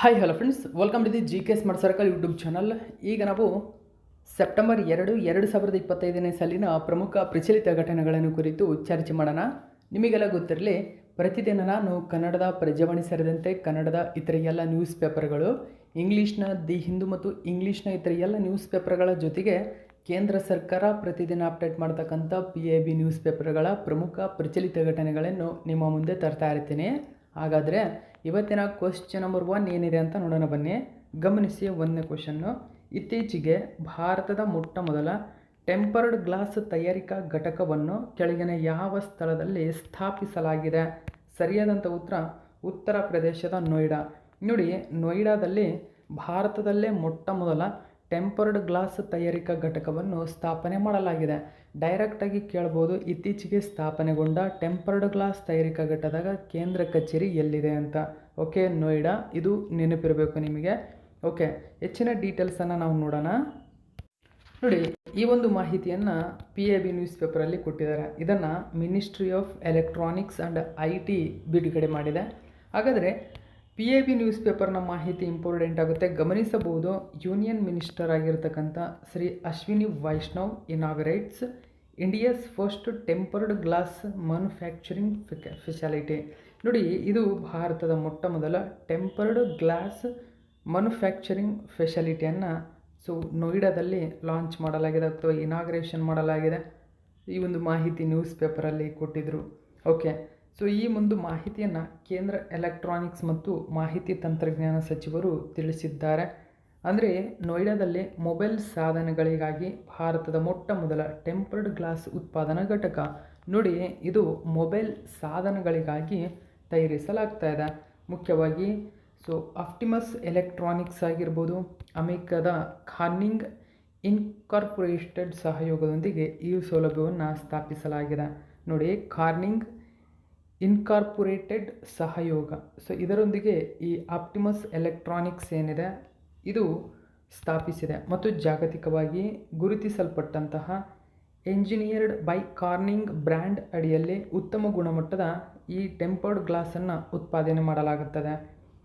Hi hello friends, welcome to the G K smart circle YouTube channel. ಈಗ ನಾವು September 2025 ಸಾಲಿನ ಪ್ರಮುಖ ಪ್ರಚಲಿತ ಘಟನೆಗಳನ್ನು ಕುರಿತು ಚರ್ಚೆ ಮಾಡೋಣ. ನಿಮಗೆಲ್ಲ ಗೊತ್ತಿರಲಿ, ಪ್ರತಿದಿನ ನಾನು ಕನ್ನಡದ ಪ್ರಜಾವಾಣಿ ಸೇರಿದಂತೆ ಕನ್ನಡದ ಇತರ ಎಲ್ಲ ನ್ಯೂಸ್ ಪೇಪರ್ಗಳು, ಇಂಗ್ಲೀಷ್ನ ದಿ ಹಿಂದೂ ಮತ್ತು ಇಂಗ್ಲೀಷ್ನ ಇತರ ಎಲ್ಲ ನ್ಯೂಸ್ ಪೇಪರ್ಗಳ ಜೊತೆಗೆ ಕೇಂದ್ರ ಸರ್ಕಾರ ಪ್ರತಿದಿನ ಅಪ್ಡೇಟ್ ಮಾಡ್ತಕ್ಕಂಥ PIB ನ್ಯೂಸ್ ಪೇಪರ್ಗಳ ಪ್ರಮುಖ ಪ್ರಚಲಿತ ಘಟನೆಗಳನ್ನು ನಿಮ್ಮ ಮುಂದೆ ತರ್ತಾ ಇರ್ತೀನಿ. ಹಾಗಾದರೆ ಇವತ್ತಿನ ಕ್ವಶ್ಚನ್ ನಂಬರ್ 1 ಏನಿದೆ ಅಂತ ನೋಡೋಣ ಬನ್ನಿ. ಗಮನಿಸಿ, 1ನೇ ಕ್ವಶನ್ನು. ಇತ್ತೀಚೆಗೆ ಭಾರತದ ಮೊಟ್ಟ ಮೊದಲ ಟೆಂಪರ್ಡ್ ಗ್ಲಾಸ್ ತಯಾರಿಕಾ ಘಟಕವನ್ನು ಕೆಳಗಿನ ಯಾವ ಸ್ಥಳದಲ್ಲಿ ಸ್ಥಾಪಿಸಲಾಗಿದೆ? ಸರಿಯಾದಂಥ ಉತ್ತರ ಪ್ರದೇಶದ ನೋಯ್ಡಾ. ನೋಡಿ, ನೋಯ್ಡಾದಲ್ಲಿ ಭಾರತದಲ್ಲೇ ಮೊಟ್ಟ ಮೊದಲ ಟೆಂಪರ್ಡ್ ಗ್ಲಾಸ್ ತಯಾರಿಕಾ ಘಟಕವನ್ನು ಸ್ಥಾಪನೆ ಮಾಡಲಾಗಿದೆ. ಡೈರೆಕ್ಟಾಗಿ ಕೇಳ್ಬೋದು, ಇತ್ತೀಚೆಗೆ ಸ್ಥಾಪನೆಗೊಂಡ ಟೆಂಪರ್ಡ್ ಗ್ಲಾಸ್ ತಯಾರಿಕಾ ಘಟಕದ ಕೇಂದ್ರ ಕಚೇರಿ ಎಲ್ಲಿದೆ ಅಂತ. ಓಕೆ, ನೋಯ್ಡಾ. ಇದು ನೆನಪಿರಬೇಕು ನಿಮಗೆ. ಓಕೆ, ಹೆಚ್ಚಿನ ಡೀಟೇಲ್ಸನ್ನು ನಾವು ನೋಡೋಣ. ನೋಡಿ, ಈ ಒಂದು ಮಾಹಿತಿಯನ್ನು PIB ನ್ಯೂಸ್ ಪೇಪರಲ್ಲಿ ಕೊಟ್ಟಿದ್ದಾರೆ. ಇದನ್ನು ministry of electronics and IT ಬಿಡುಗಡೆ ಮಾಡಿದೆ. ಹಾಗಾದರೆ PIB ನ್ಯೂಸ್ ಪೇಪರ್ನ ಮಾಹಿತಿ ಇಂಪಾರ್ಟೆಂಟ್ ಆಗುತ್ತೆ. ಗಮನಿಸಬಹುದು, ಯೂನಿಯನ್ ಮಿನಿಸ್ಟರ್ ಆಗಿರ್ತಕ್ಕಂಥ Shri Ashwini Vaishnaw inaugurates India's first tempered glass manufacturing facility. ನೋಡಿ, ಇದು ಭಾರತದ ಮೊಟ್ಟ ಮೊದಲ ಟೆಂಪರ್ಡ್ ಗ್ಲಾಸ್ ಮ್ಯಾನುಫ್ಯಾಕ್ಚರಿಂಗ್ ಫೆಸಿಲಿಟಿಯನ್ನು ನೋಯ್ಡಾದಲ್ಲಿ ಲಾಂಚ್ ಮಾಡಲಾಗಿದೆ ಅಥವಾ ಇನಾಗ್ರೇಷನ್ ಮಾಡಲಾಗಿದೆ. ಈ ಒಂದು ಮಾಹಿತಿ ನ್ಯೂಸ್ ಪೇಪರಲ್ಲಿ ಕೊಟ್ಟಿದ್ದರು. ಓಕೆ, ಈ ಒಂದು ಮಾಹಿತಿಯನ್ನು ಕೇಂದ್ರ ಎಲೆಕ್ಟ್ರಾನಿಕ್ಸ್ ಮತ್ತು ಮಾಹಿತಿ ತಂತ್ರಜ್ಞಾನ ಸಚಿವರು ತಿಳಿಸಿದ್ದಾರೆ. ಅಂದರೆ ನೋಯ್ಡಾದಲ್ಲಿ ಮೊಬೈಲ್ ಸಾಧನಗಳಿಗಾಗಿ ಭಾರತದ ಮೊಟ್ಟ ಮೊದಲ ಟೆಂಪರ್ಡ್ ಗ್ಲಾಸ್ ಉತ್ಪಾದನಾ ಘಟಕ. ನೋಡಿ, ಇದು ಮೊಬೈಲ್ ಸಾಧನಗಳಿಗಾಗಿ ತಯಾರಿಸಲಾಗ್ತಾ ಇದೆ. ಮುಖ್ಯವಾಗಿ ಆಪ್ಟಿಮಸ್ ಎಲೆಕ್ಟ್ರಾನಿಕ್ಸ್ ಆಗಿರ್ಬೋದು, ಅಮೆರಿಕದ ಕಾರ್ನಿಂಗ್ ಇನ್ಕಾರ್ಪೊರೇಟೆಡ್ ಸಹಯೋಗದೊಂದಿಗೆ ಈ ಸೌಲಭ್ಯವನ್ನು ಸ್ಥಾಪಿಸಲಾಗಿದೆ. ನೋಡಿ, ಕಾರ್ನಿಂಗ್ ಇನ್ಕಾರ್ಪೊರೇಟೆಡ್ ಸಹಯೋಗ, ಇದರೊಂದಿಗೆ ಈ ಆಪ್ಟಿಮಸ್ ಎಲೆಕ್ಟ್ರಾನಿಕ್ಸ್ ಏನಿದೆ ಇದು ಸ್ಥಾಪಿಸಿದೆ ಮತ್ತು ಜಾಗತಿಕವಾಗಿ ಗುರುತಿಸಲ್ಪಟ್ಟಂತಹ ಎಂಜಿನಿಯರ್ಡ್ ಬೈ ಕಾರ್ನಿಂಗ್ ಬ್ರ್ಯಾಂಡ್ ಅಡಿಯಲ್ಲಿ ಉತ್ತಮ ಗುಣಮಟ್ಟದ ಈ ಟೆಂಪರ್ಡ್ ಗ್ಲಾಸನ್ನು ಉತ್ಪಾದನೆ ಮಾಡಲಾಗುತ್ತದೆ.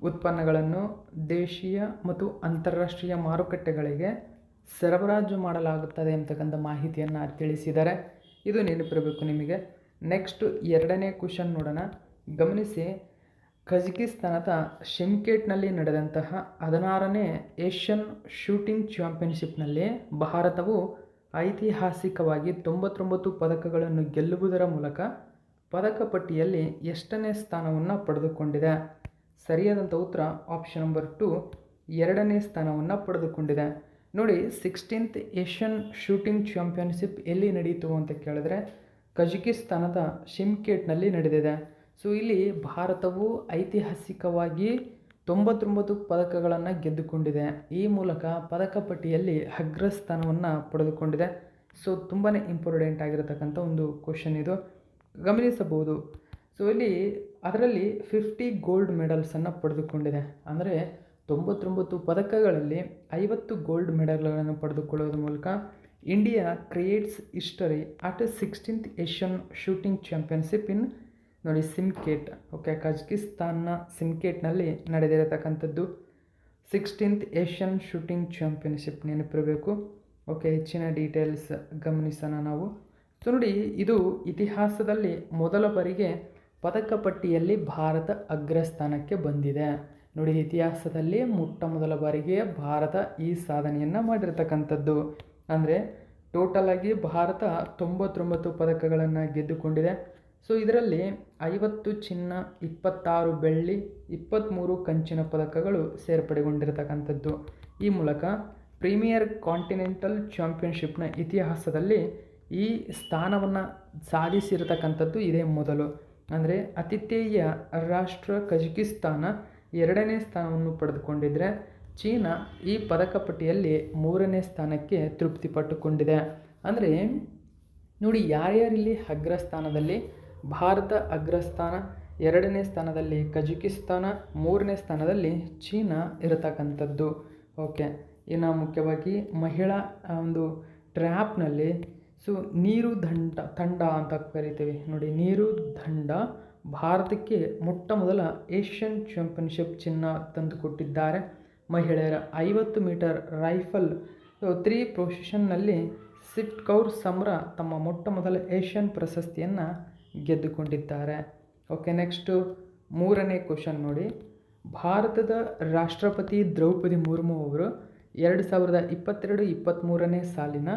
ಉತ್ಪನ್ನಗಳನ್ನು ದೇಶೀಯ ಮತ್ತು ಅಂತಾರಾಷ್ಟ್ರೀಯ ಮಾರುಕಟ್ಟೆಗಳಿಗೆ ಸರಬರಾಜು ಮಾಡಲಾಗುತ್ತದೆ ಅಂತಕ್ಕಂಥ ಮಾಹಿತಿಯನ್ನು ತಿಳಿಸಿದ್ದಾರೆ. ಇದು ನೆನಪಿರಬೇಕು ನಿಮಗೆ. ನೆಕ್ಸ್ಟ್ 2ನೇ ಕ್ವಶನ್ ನೋಡೋಣ. ಗಮನಿಸಿ, ಕಜಕಿಸ್ತಾನದ ಶಿಮ್ಕೇಟ್ನಲ್ಲಿ ನಡೆದಂತಹ 16ನೇ ಏಷ್ಯನ್ ಶೂಟಿಂಗ್ ಚಾಂಪಿಯನ್ಶಿಪ್ನಲ್ಲಿ ಭಾರತವು ಐತಿಹಾಸಿಕವಾಗಿ 99 ಪದಕಗಳನ್ನು ಗೆಲ್ಲುವುದರ ಮೂಲಕ ಪದಕ ಪಟ್ಟಿಯಲ್ಲಿ ಎಷ್ಟನೇ ಸ್ಥಾನವನ್ನು ಪಡೆದುಕೊಂಡಿದೆ? ಸರಿಯಾದಂಥ ಉತ್ತರ ಆಪ್ಷನ್ ನಂಬರ್ 2, 2ನೇ ಸ್ಥಾನವನ್ನು ಪಡೆದುಕೊಂಡಿದೆ. ನೋಡಿ, 16th ಏಷ್ಯನ್ ಶೂಟಿಂಗ್ ಚಾಂಪಿಯನ್ಶಿಪ್ ಎಲ್ಲಿ ನಡೀತು ಅಂತ ಕೇಳಿದ್ರೆ ಕಜಕಿಸ್ತಾನದ ಶಿಮ್ಕೇಟ್ನಲ್ಲಿ ನಡೆದಿದೆ. ಇಲ್ಲಿ ಭಾರತವು ಐತಿಹಾಸಿಕವಾಗಿ 99 ಪದಕಗಳನ್ನು ಗೆದ್ದುಕೊಂಡಿದೆ. ಈ ಮೂಲಕ ಪದಕ ಪಟ್ಟಿಯಲ್ಲಿ ಅಗ್ರಸ್ಥಾನವನ್ನು ಪಡೆದುಕೊಂಡಿದೆ. ತುಂಬಾ ಇಂಪಾರ್ಟೆಂಟ್ ಆಗಿರತಕ್ಕಂಥ ಒಂದು ಕ್ವಶನ್ ಇದು. ಗಮನಿಸಬಹುದು, ಇಲ್ಲಿ ಅದರಲ್ಲಿ 50 ಗೋಲ್ಡ್ ಮೆಡಲ್ಸನ್ನು ಪಡೆದುಕೊಂಡಿದೆ. ಅಂದರೆ 99 ಪದಕಗಳಲ್ಲಿ 50 ಗೋಲ್ಡ್ ಮೆಡಲ್ಗಳನ್ನು ಪಡೆದುಕೊಳ್ಳೋದ್ರ ಮೂಲಕ India creates history at 16th Asian shooting championship in ನೋಡಿ ಸಿಮ್ಕೇಟ್. ಓಕೆ, ಕಜಕಿಸ್ತಾನ್ನ ಸಿಮ್ಕೇಟ್ನಲ್ಲಿ ನಡೆದಿರತಕ್ಕಂಥದ್ದು 16th ಏಷ್ಯನ್ ಶೂಟಿಂಗ್ ಚಾಂಪಿಯನ್ಶಿಪ್, ನೆನಪಿರಬೇಕು. ಓಕೆ, ಹೆಚ್ಚಿನ ಡೀಟೇಲ್ಸ್ ಗಮನಿಸೋಣ ನಾವು. ನೋಡಿ, ಇದು ಇತಿಹಾಸದಲ್ಲಿ ಮೊದಲ ಬಾರಿಗೆ ಪದಕ ಪಟ್ಟಿಯಲ್ಲಿ ಭಾರತ ಅಗ್ರಸ್ಥಾನಕ್ಕೆ ಬಂದಿದೆ. ನೋಡಿ, ಇತಿಹಾಸದಲ್ಲಿ ಮೊಟ್ಟ ಮೊದಲ ಬಾರಿಗೆ ಭಾರತ ಈ ಸಾಧನೆಯನ್ನು ಮಾಡಿರ್ತಕ್ಕಂಥದ್ದು. ಅಂದರೆ ಟೋಟಲ್ ಆಗಿ ಭಾರತ 99 ಪದಕಗಳನ್ನು ಗೆದ್ದುಕೊಂಡಿದೆ. ಇದರಲ್ಲಿ 50 ಚಿನ್ನ, 26 ಬೆಳ್ಳಿ, 23 ಕಂಚಿನ ಪದಕಗಳು ಸೇರ್ಪಡೆಗೊಂಡಿರತಕ್ಕಂಥದ್ದು. ಈ ಮೂಲಕ ಪ್ರೀಮಿಯರ್ ಕಾಂಟಿನೆಂಟಲ್ ಚಾಂಪಿಯನ್ಶಿಪ್ನ ಇತಿಹಾಸದಲ್ಲಿ ಈ ಸ್ಥಾನವನ್ನು ಸಾಧಿಸಿರತಕ್ಕಂಥದ್ದು ಇದೇ ಮೊದಲು. ಅಂದರೆ ಆತಿಥೇಯ ರಾಷ್ಟ್ರ ಕಜಕಿಸ್ತಾನ 2ನೇ ಸ್ಥಾನವನ್ನು ಪಡೆದುಕೊಂಡಿದ್ದರೆ ಚೀನಾ ಈ ಪದಕ ಪಟ್ಟಿಯಲ್ಲಿ 3ನೇ ಸ್ಥಾನಕ್ಕೆ ತೃಪ್ತಿಪಟ್ಟುಕೊಂಡಿದೆ. ಅಂದರೆ ನೋಡಿ, ಯಾರ್ಯಾರಿಲ್ಲಿ ಅಗ್ರಸ್ಥಾನದಲ್ಲಿ ಭಾರತ ಅಗ್ರಸ್ಥಾನ, 2ನೇ ಸ್ಥಾನದಲ್ಲಿ ಕಜಕಿಸ್ತಾನ, 3ನೇ ಸ್ಥಾನದಲ್ಲಿ ಚೀನಾ ಇರತಕ್ಕಂಥದ್ದು. ಓಕೆ, ಇನ್ನು ಮುಖ್ಯವಾಗಿ ಮಹಿಳಾ ಒಂದು ಟ್ರ್ಯಾಪ್ನಲ್ಲಿ ನೀರು ತಂಡ ಅಂತ ಕರಿತೀವಿ. ನೋಡಿ, ನೀರು ದಂಡ ಭಾರತಕ್ಕೆ ಮೊಟ್ಟ ಮೊದಲ ಏಷ್ಯನ್ ಚಾಂಪಿಯನ್ಶಿಪ್ ಚಿನ್ನ ತಂದುಕೊಟ್ಟಿದ್ದಾರೆ. ಮಹಿಳೆಯರ 50 ಮೀಟರ್ ರೈಫಲ್ 3 ಪೊಸಿಷನ್ನಲ್ಲಿ ಸಿಫ್ಟ್ ಕೌರ್ ಸಮರ ತಮ್ಮ ಮೊಟ್ಟ ಮೊದಲ ಏಷ್ಯನ್ ಪ್ರಶಸ್ತಿಯನ್ನು ಗೆದ್ದುಕೊಂಡಿದ್ದಾರೆ. ಓಕೆ, ನೆಕ್ಸ್ಟು 3ನೇ ಕ್ವಶನ್ ನೋಡಿ. ಭಾರತದ ರಾಷ್ಟ್ರಪತಿ ದ್ರೌಪದಿ ಮುರ್ಮು ಅವರು 2022-23ನೇ ಸಾಲಿನ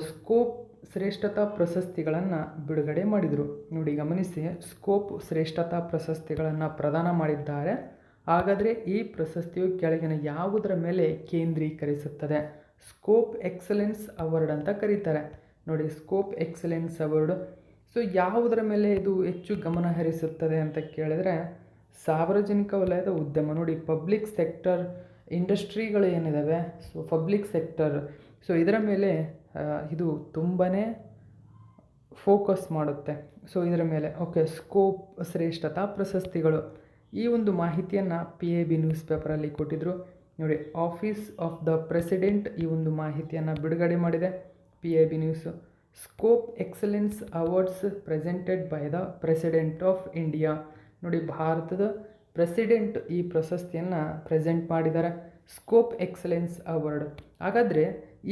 ಸ್ಕೋಪ್ ಶ್ರೇಷ್ಠತಾ ಪ್ರಶಸ್ತಿಗಳನ್ನು ಬಿಡುಗಡೆ ಮಾಡಿದರು. ನೋಡಿ ಗಮನಿಸಿ, ಸ್ಕೋಪ್ ಶ್ರೇಷ್ಠತಾ ಪ್ರಶಸ್ತಿಗಳನ್ನು ಪ್ರದಾನ ಮಾಡಿದ್ದಾರೆ. ಹಾಗಾದರೆ ಈ ಪ್ರಶಸ್ತಿಯು ಕೆಳಗಿನ ಯಾವುದರ ಮೇಲೆ ಕೇಂದ್ರೀಕರಿಸುತ್ತದೆ? ಸ್ಕೋಪ್ ಎಕ್ಸಲೆನ್ಸ್ ಅವಾರ್ಡ್ ಅಂತ ಕರೀತಾರೆ. ನೋಡಿ, ಸ್ಕೋಪ್ ಎಕ್ಸಲೆನ್ಸ್ ಅವಾರ್ಡ್ ಯಾವುದರ ಮೇಲೆ ಇದು ಹೆಚ್ಚು ಗಮನ ಹರಿಸುತ್ತದೆ ಅಂತ ಕೇಳಿದರೆ ಸಾರ್ವಜನಿಕ ವಲಯದ ಉದ್ಯಮ. ನೋಡಿ, ಪಬ್ಲಿಕ್ ಸೆಕ್ಟರ್ ಇಂಡಸ್ಟ್ರಿಗಳು ಏನಿದ್ದಾವೆ, ಪಬ್ಲಿಕ್ ಸೆಕ್ಟರ್ ಇದರ ಮೇಲೆ ಇದು ತುಂಬಾ ಫೋಕಸ್ ಮಾಡುತ್ತೆ. ಇದರ ಮೇಲೆ ಓಕೆ, ಸ್ಕೋಪ್ ಶ್ರೇಷ್ಠತಾ ಪ್ರಶಸ್ತಿಗಳು. ಈ ಒಂದು ಮಾಹಿತಿಯನ್ನು PIB ನ್ಯೂಸ್ ಪೇಪರಲ್ಲಿ ಕೊಟ್ಟಿದ್ದರು. ನೋಡಿ, ಆಫೀಸ್ ಆಫ್ ದ ಪ್ರೆಸಿಡೆಂಟ್ ಈ ಒಂದು ಮಾಹಿತಿಯನ್ನು ಬಿಡುಗಡೆ ಮಾಡಿದೆ PIB news. Scope excellence awards presented by the president of India. ನೋಡಿ, ಭಾರತದ ಪ್ರೆಸಿಡೆಂಟ್ ಈ ಪ್ರಶಸ್ತಿಯನ್ನು ಪ್ರೆಸೆಂಟ್ ಮಾಡಿದ್ದಾರೆ, ಸ್ಕೋಪ್ ಎಕ್ಸಲೆನ್ಸ್ ಅವಾರ್ಡ್. ಹಾಗಾದರೆ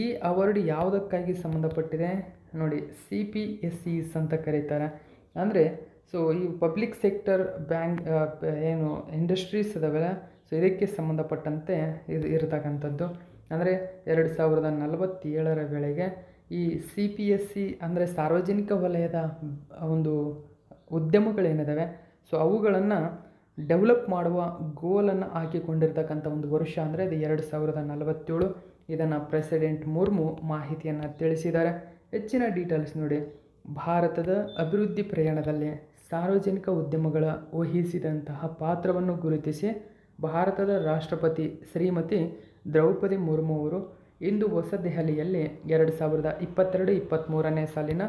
ಈ ಅವಾರ್ಡ್ ಯಾವುದಕ್ಕಾಗಿ ಸಂಬಂಧಪಟ್ಟಿದೆ? ನೋಡಿ, CPSEs ಅಂತ ಕರೀತಾರೆ. ಅಂದರೆ ಈ ಪಬ್ಲಿಕ್ ಸೆಕ್ಟರ್ ಬ್ಯಾಂಕ್ ಏನು ಇಂಡಸ್ಟ್ರೀಸ್ ಇದಾವಲ್ಲ, ಇದಕ್ಕೆ ಸಂಬಂಧಪಟ್ಟಂತೆ ಇದು ಇರತಕ್ಕಂಥದ್ದು. ಅಂದರೆ 2047ರ ವೇಳೆಗೆ ಈ CPSE ಅಂದರೆ ಸಾರ್ವಜನಿಕ ವಲಯದ ಒಂದು ಉದ್ಯಮಗಳೇನಿದ್ದಾವೆ ಅವುಗಳನ್ನು ಡೆವಲಪ್ ಮಾಡುವ ಗೋಲನ್ನು ಹಾಕಿಕೊಂಡಿರ್ತಕ್ಕಂಥ ಒಂದು ವರ್ಷ ಅಂದರೆ ಅದು 2047. ಇದನ್ನು ಪ್ರೆಸಿಡೆಂಟ್ ಮುರ್ಮು ಮಾಹಿತಿಯನ್ನು ತಿಳಿಸಿದ್ದಾರೆ. ಹೆಚ್ಚಿನ ಡೀಟೇಲ್ಸ್ ನೋಡಿ. ಭಾರತದ ಅಭಿವೃದ್ಧಿ ಪ್ರಯಾಣದಲ್ಲಿ ಸಾರ್ವಜನಿಕ ಉದ್ಯಮಗಳ ವಹಿಸಿದಂತಹ ಪಾತ್ರವನ್ನು ಗುರುತಿಸಿ ಭಾರತದ ರಾಷ್ಟ್ರಪತಿ ಶ್ರೀಮತಿ ದ್ರೌಪದಿ ಮುರ್ಮು ಅವರು ಇಂದು ಹೊಸ ದೆಹಲಿಯಲ್ಲಿ 2022-23ನೇ ಸಾಲಿನ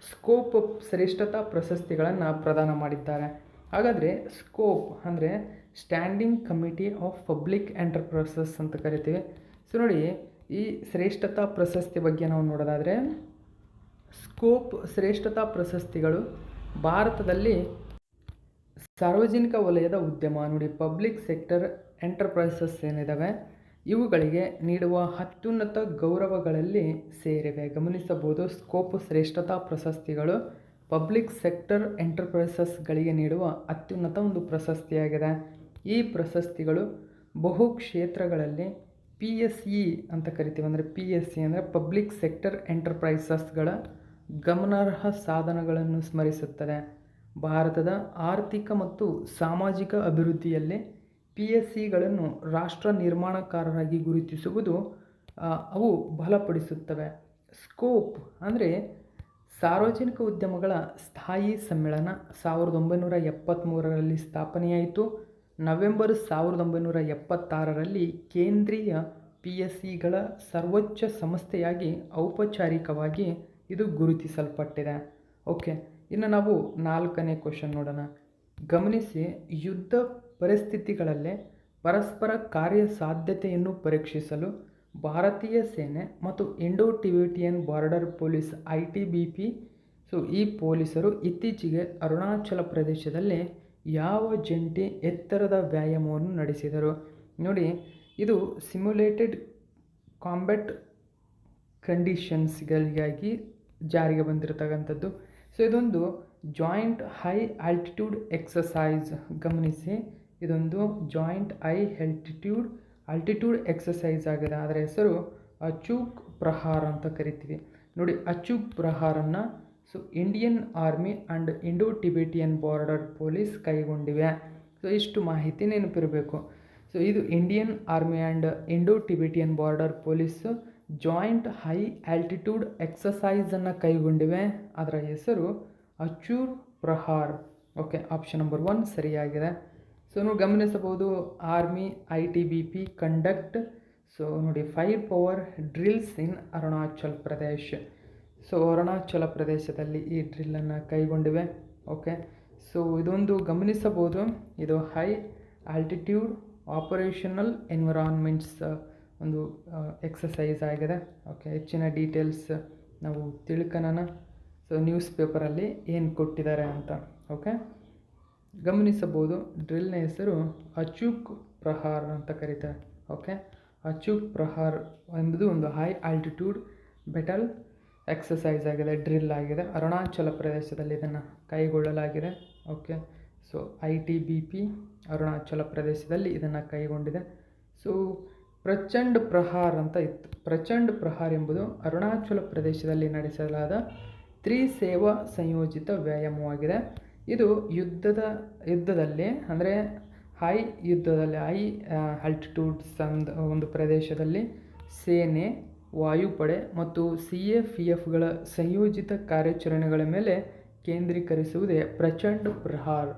ಸ್ಕೋಪ್ ಶ್ರೇಷ್ಠತಾ ಪ್ರಶಸ್ತಿಗಳನ್ನು ಪ್ರದಾನ ಮಾಡಿದ್ದಾರೆ. ಹಾಗಾದರೆ ಸ್ಕೋಪ್ ಅಂದರೆ standing committee of public enterprises ಅಂತ ಕರಿತೀವಿ. ನೋಡಿ, ಈ ಶ್ರೇಷ್ಠತಾ ಪ್ರಶಸ್ತಿ ಬಗ್ಗೆ ನಾವು ನೋಡೋದಾದರೆ ಸ್ಕೋಪ್ ಶ್ರೇಷ್ಠತಾ ಪ್ರಶಸ್ತಿಗಳು ಭಾರತದಲ್ಲಿ ಸಾರ್ವಜನಿಕ ವಲಯದ ಉದ್ಯಮ ನೋಡಿ ಪಬ್ಲಿಕ್ ಸೆಕ್ಟರ್ ಎಂಟರ್ಪ್ರೈಸಸ್ ಏನಿದ್ದಾವೆ ಇವುಗಳಿಗೆ ನೀಡುವ ಅತ್ಯುನ್ನತ ಗೌರವಗಳಲ್ಲಿ ಸೇರಿವೆ. ಗಮನಿಸಬಹುದು, ಸ್ಕೋಪ್ ಶ್ರೇಷ್ಠತಾ ಪ್ರಶಸ್ತಿಗಳು ಪಬ್ಲಿಕ್ ಸೆಕ್ಟರ್ ಎಂಟರ್ಪ್ರೈಸಸ್ಗಳಿಗೆ ನೀಡುವ ಅತ್ಯುನ್ನತ ಒಂದು ಪ್ರಶಸ್ತಿಯಾಗಿದೆ. ಈ ಪ್ರಶಸ್ತಿಗಳು ಬಹು ಕ್ಷೇತ್ರಗಳಲ್ಲಿ PSE ಅಂತ ಕರಿತೀವಿ. ಅಂದರೆ PSE ಅಂದರೆ ಪಬ್ಲಿಕ್ ಸೆಕ್ಟರ್ ಎಂಟರ್ಪ್ರೈಸಸ್ಗಳ ಗಮನಾರ್ಹ ಸಾಧನಗಳನ್ನು ಸ್ಮರಿಸುತ್ತದೆ. ಭಾರತದ ಆರ್ಥಿಕ ಮತ್ತು ಸಾಮಾಜಿಕ ಅಭಿವೃದ್ಧಿಯಲ್ಲಿ PSEಗಳನ್ನು ರಾಷ್ಟ್ರ ನಿರ್ಮಾಣಕಾರರಾಗಿ ಗುರುತಿಸುವುದು ಅವು ಬಲಪಡಿಸುತ್ತವೆ. ಸ್ಕೋಪ್ ಅಂದರೆ ಸಾರ್ವಜನಿಕ ಉದ್ಯಮಗಳ ಸ್ಥಾಯಿ ಸಮ್ಮೇಳನ 1973ರಲ್ಲಿ ಸ್ಥಾಪನೆಯಾಯಿತು. ನವೆಂಬರ್ 1976ರಲ್ಲಿ ಕೇಂದ್ರೀಯ PSEಗಳ ಸರ್ವೋಚ್ಚ ಸಂಸ್ಥೆಯಾಗಿ ಔಪಚಾರಿಕವಾಗಿ ಇದು ಗುರುತಿಸಲ್ಪಟ್ಟಿದೆ. ಓಕೆ, ಇನ್ನು ನಾವು 4ನೇ ಕ್ವಶನ್ ನೋಡೋಣ. ಗಮನಿಸಿ, ಯುದ್ಧ ಪರಿಸ್ಥಿತಿಗಳಲ್ಲೇ ಪರಸ್ಪರ ಕಾರ್ಯಸಾಧ್ಯತೆಯನ್ನು ಪರೀಕ್ಷಿಸಲು ಭಾರತೀಯ ಸೇನೆ ಮತ್ತು Indo Tibetan border police ITBP ಈ ಪೊಲೀಸರು ಇತ್ತೀಚೆಗೆ ಅರುಣಾಚಲ ಪ್ರದೇಶದಲ್ಲಿ ಯಾವ ಜಂಟಿ ಎತ್ತರದ ವ್ಯಾಯಾಮವನ್ನು ನಡೆಸಿದರು? ನೋಡಿ, ಇದು ಸಿಮ್ಯುಲೇಟೆಡ್ ಕಾಂಬ್ಯಾಟ್ ಕಂಡೀಷನ್ಸ್ಗಳಿಗಾಗಿ ಜಾರಿಗೆ ಬಂದಿರತಕ್ಕಂಥದ್ದು. ಇದೊಂದು ಜಾಯಿಂಟ್ ಹೈ ಆಲ್ಟಿಟ್ಯೂಡ್ ಎಕ್ಸಸೈಸ್. ಗಮನಿಸಿ, ಇದೊಂದು ಜಾಯಿಂಟ್ ಹೈ ಆಲ್ಟಿಟ್ಯೂಡ್ ಎಕ್ಸಸೈಸ್ ಆಗಿದೆ. ಅದರ ಹೆಸರು ಅಚೂಕ್ ಪ್ರಹಾರ್ ಅಂತ ಕರಿತೀವಿ. ನೋಡಿ, ಅಚೂಕ್ ಪ್ರಹಾರನ್ನು Indian army and Indo Tibetan border police ಕೈಗೊಂಡಿವೆ. ಇಷ್ಟು ಮಾಹಿತಿ ನೆನಪಿರಬೇಕು. ಇದು Indian army and Indo Tibetan border police joint high altitude ಎಕ್ಸಸೈಸನ್ನು ಕೈಗೊಂಡಿವೆ. ಅದರ ಹೆಸರು Achook Prahar. Okay, option number 1 ಸರಿಯಾಗಿದೆ. ನೀವು ಗಮನಿಸಬಹುದು, ಆರ್ಮಿ ITBP ಕಂಡಕ್ಟ್ ನೋಡಿ 5 power drills in Arunachal Pradesh. ಅರುಣಾಚಲ ಪ್ರದೇಶದಲ್ಲಿ ಈ ಡ್ರಿಲ್ಲನ್ನು ಕೈಗೊಂಡಿವೆ. ಓಕೆ, ಇದೊಂದು ಗಮನಿಸಬಹುದು, ಇದು ಹೈ ಆಲ್ಟಿಟ್ಯೂಡ್ ಆಪರೇಷನಲ್ ಎನ್ವಿರಾನ್ಮೆಂಟ್ಸ್ ಒಂದು ಎಕ್ಸಸೈಸ್ ಆಗಿದೆ. ಓಕೆ, ಹೆಚ್ಚಿನ ಡೀಟೇಲ್ಸ್ ನಾವು ತಿಳ್ಕೊಳ್ಳೋಣ ನ್ಯೂಸ್ ಪೇಪರಲ್ಲಿ ಏನು ಕೊಟ್ಟಿದ್ದಾರೆ ಅಂತ. ಓಕೆ, ಗಮನಿಸಬಹುದು. ಡ್ರಿಲ್ನ ಹೆಸರು ಅಚೂಕ್ ಪ್ರಹಾರ್ ಅಂತ ಕರೀತಾರೆ. ಓಕೆ, ಅಚೂಕ್ ಪ್ರಹಾರ್ ಎಂಬುದು ಒಂದು ಹೈ ಆಲ್ಟಿಟ್ಯೂಡ್ ಬೆಟಲ್ ಎಕ್ಸಸೈಸ್ ಆಗಿದೆ, ಡ್ರಿಲ್ ಆಗಿದೆ. ಅರುಣಾಚಲ ಪ್ರದೇಶದಲ್ಲಿ ಇದನ್ನು ಕೈಗೊಳ್ಳಲಾಗಿದೆ. ಓಕೆ, ಸೊ ITBP ಅರುಣಾಚಲ ಪ್ರದೇಶದಲ್ಲಿ ಇದನ್ನು ಕೈಗೊಂಡಿದೆ. ಸೊ ಪ್ರಚಂಡ್ ಪ್ರಹಾರ್ ಅಂತ ಇತ್ತು. ಪ್ರಚಂಡ್ ಪ್ರಹಾರ್ ಎಂಬುದು ಅರುಣಾಚಲ ಪ್ರದೇಶದಲ್ಲಿ ನಡೆಸಲಾದ ತ್ರಿಸೇವಾ ಸಂಯೋಜಿತ ವ್ಯಾಯಾಮವಾಗಿದೆ. ಇದು ಯುದ್ಧದಲ್ಲಿ ಅಂದರೆ ಹೈ ಆಲ್ಟಿಟ್ಯೂಡ್ಸ್ ಒಂದು ಪ್ರದೇಶದಲ್ಲಿ ಸೇನೆ, ವಾಯುಪಡೆ ಮತ್ತು CAPFಗಳ ಸಂಯೋಜಿತ ಕಾರ್ಯಾಚರಣೆಗಳ ಮೇಲೆ ಕೇಂದ್ರೀಕರಿಸುವುದೇ ಪ್ರಚಂಡ್ ಪ್ರಹಾರ್.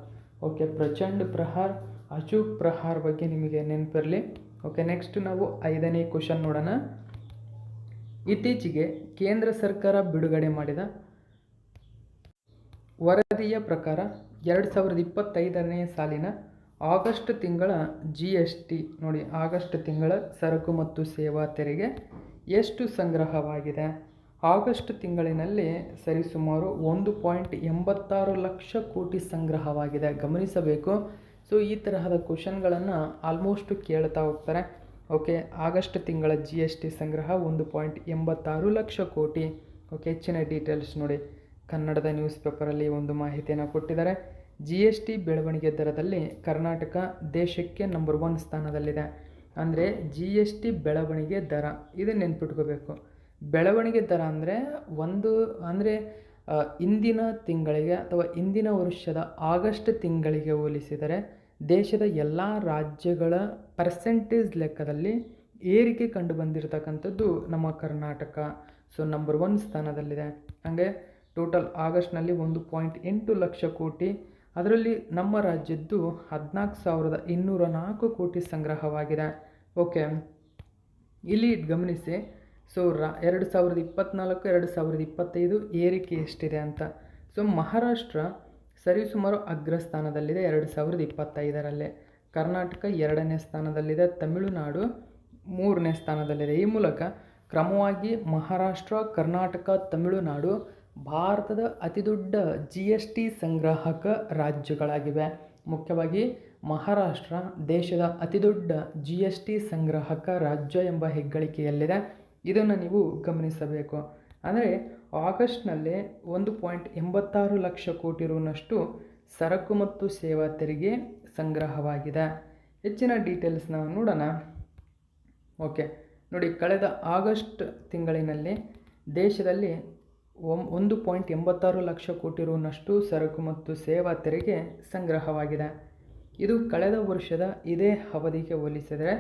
ಓಕೆ, ಪ್ರಚಂಡ್ ಪ್ರಹಾರ್, ಅಚೂಕ್ ಪ್ರಹಾರ್ ಬಗ್ಗೆ ನಿಮಗೆ ನೆನಪಿರಲಿ. ಓಕೆ, ನೆಕ್ಸ್ಟ್ ನಾವು 5ನೇ ಕ್ವಶನ್ ನೋಡೋಣ. ಇತ್ತೀಚೆಗೆ ಕೇಂದ್ರ ಸರ್ಕಾರ ಬಿಡುಗಡೆ ಮಾಡಿದ ವರದಿಯ ಪ್ರಕಾರ 2025ನೇ ಸಾಲಿನ ಆಗಸ್ಟ್ ತಿಂಗಳ GST ನೋಡಿ, ಆಗಸ್ಟ್ ತಿಂಗಳ ಸರಕು ಮತ್ತು ಸೇವಾ ತೆರಿಗೆ ಎಷ್ಟು ಸಂಗ್ರಹವಾಗಿದೆ? ಆಗಸ್ಟ್ ತಿಂಗಳಿನಲ್ಲಿ ಸರಿಸುಮಾರು 1.86 ಲಕ್ಷ ಕೋಟಿ ಸಂಗ್ರಹವಾಗಿದೆ. ಗಮನಿಸಬೇಕು. ಸೊ ಈ ತರಹದ ಕ್ವಶನ್ಗಳನ್ನು ಆಲ್ಮೋಸ್ಟ್ ಕೇಳ್ತಾ ಹೋಗ್ತಾರೆ. ಓಕೆ, ಆಗಸ್ಟ್ ತಿಂಗಳ GST ಸಂಗ್ರಹ 1.86 ಲಕ್ಷ ಕೋಟಿ. ಓಕೆ, ಹೆಚ್ಚಿನ ಡೀಟೇಲ್ಸ್ ನೋಡಿ, ಕನ್ನಡದ ನ್ಯೂಸ್ ಪೇಪರಲ್ಲಿ ಒಂದು ಮಾಹಿತಿಯನ್ನು ಕೊಟ್ಟಿದ್ದಾರೆ. GST ಬೆಳವಣಿಗೆ ದರದಲ್ಲಿ ಕರ್ನಾಟಕ ದೇಶಕ್ಕೆ ನಂಬರ್ 1 ಸ್ಥಾನದಲ್ಲಿದೆ. ಅಂದರೆ GST ಬೆಳವಣಿಗೆ ದರ, ಇದನ್ನು ನೆನ್ಪಿಟ್ಕೋಬೇಕು. ಬೆಳವಣಿಗೆ ದರ ಅಂದರೆ ಇಂದಿನ ತಿಂಗಳಿಗೆ ಅಥವಾ ಇಂದಿನ ವರ್ಷದ ಆಗಸ್ಟ್ ತಿಂಗಳಿಗೆ ಹೋಲಿಸಿದರೆ ದೇಶದ ಎಲ್ಲ ರಾಜ್ಯಗಳ ಪರ್ಸೆಂಟೇಜ್ ಲೆಕ್ಕದಲ್ಲಿ ಏರಿಕೆ ಕಂಡು ಬಂದಿರತಕ್ಕಂಥದ್ದು ನಮ್ಮ ಕರ್ನಾಟಕ. ಸೊ ನಂಬರ್ 1 ಸ್ಥಾನದಲ್ಲಿದೆ. ಹಾಗೆ ಟೋಟಲ್ ಆಗಸ್ಟ್ನಲ್ಲಿ 1.8 ಲಕ್ಷ ಕೋಟಿ, ಅದರಲ್ಲಿ ನಮ್ಮ ರಾಜ್ಯದ್ದು 14,204 ಕೋಟಿ ಸಂಗ್ರಹವಾಗಿದೆ. ಓಕೆ, ಇಲ್ಲಿ ಗಮನಿಸಿ. ಸೊ 2024-2025 ಏರಿಕೆ ಎಷ್ಟಿದೆ ಅಂತ. ಸೊ ಮಹಾರಾಷ್ಟ್ರ ಸರಿಸುಮಾರು ಅಗ್ರಸ್ಥಾನದಲ್ಲಿದೆ 2025ರಲ್ಲಿ. ಕರ್ನಾಟಕ 2ನೇ ಸ್ಥಾನದಲ್ಲಿದೆ. ತಮಿಳುನಾಡು 3ನೇ ಸ್ಥಾನದಲ್ಲಿದೆ. ಈ ಮೂಲಕ ಕ್ರಮವಾಗಿ ಮಹಾರಾಷ್ಟ್ರ, ಕರ್ನಾಟಕ, ತಮಿಳುನಾಡು ಭಾರತದ ಅತಿದೊಡ್ಡ GST ಸಂಗ್ರಾಹಕ ರಾಜ್ಯಗಳಾಗಿವೆ. ಮುಖ್ಯವಾಗಿ ಮಹಾರಾಷ್ಟ್ರ ದೇಶದ ಅತಿದೊಡ್ಡ GST ಸಂಗ್ರಾಹಕ ರಾಜ್ಯ ಎಂಬ ಹೆಗ್ಗಳಿಕೆಯಲ್ಲಿದೆ. ಇದನ್ನು ನೀವು ಗಮನಿಸಬೇಕು. ಅಂದರೆ ಆಗಸ್ಟ್ನಲ್ಲಿ 1.86 ಲಕ್ಷ ಕೋಟಿ ರುನಷ್ಟು ಸರಕು ಮತ್ತು ಸೇವಾ ತೆರಿಗೆ ಸಂಗ್ರಹವಾಗಿದೆ. ಹೆಚ್ಚಿನ ಡೀಟೇಲ್ಸ್ ನಾವು ನೋಡೋಣ. ಓಕೆ ನೋಡಿ, ಕಳೆದ ಆಗಸ್ಟ್ ತಿಂಗಳಿನಲ್ಲಿ ದೇಶದಲ್ಲಿ 1.86 ಲಕ್ಷ ಕೋಟಿ ರುನಷ್ಟು ಸರಕು ಮತ್ತು ಸೇವಾ ತೆರಿಗೆ ಸಂಗ್ರಹವಾಗಿದೆ. ಇದು ಕಳೆದ ವರ್ಷದ ಇದೇ ಅವಧಿಗೆ ಹೋಲಿಸಿದರೆ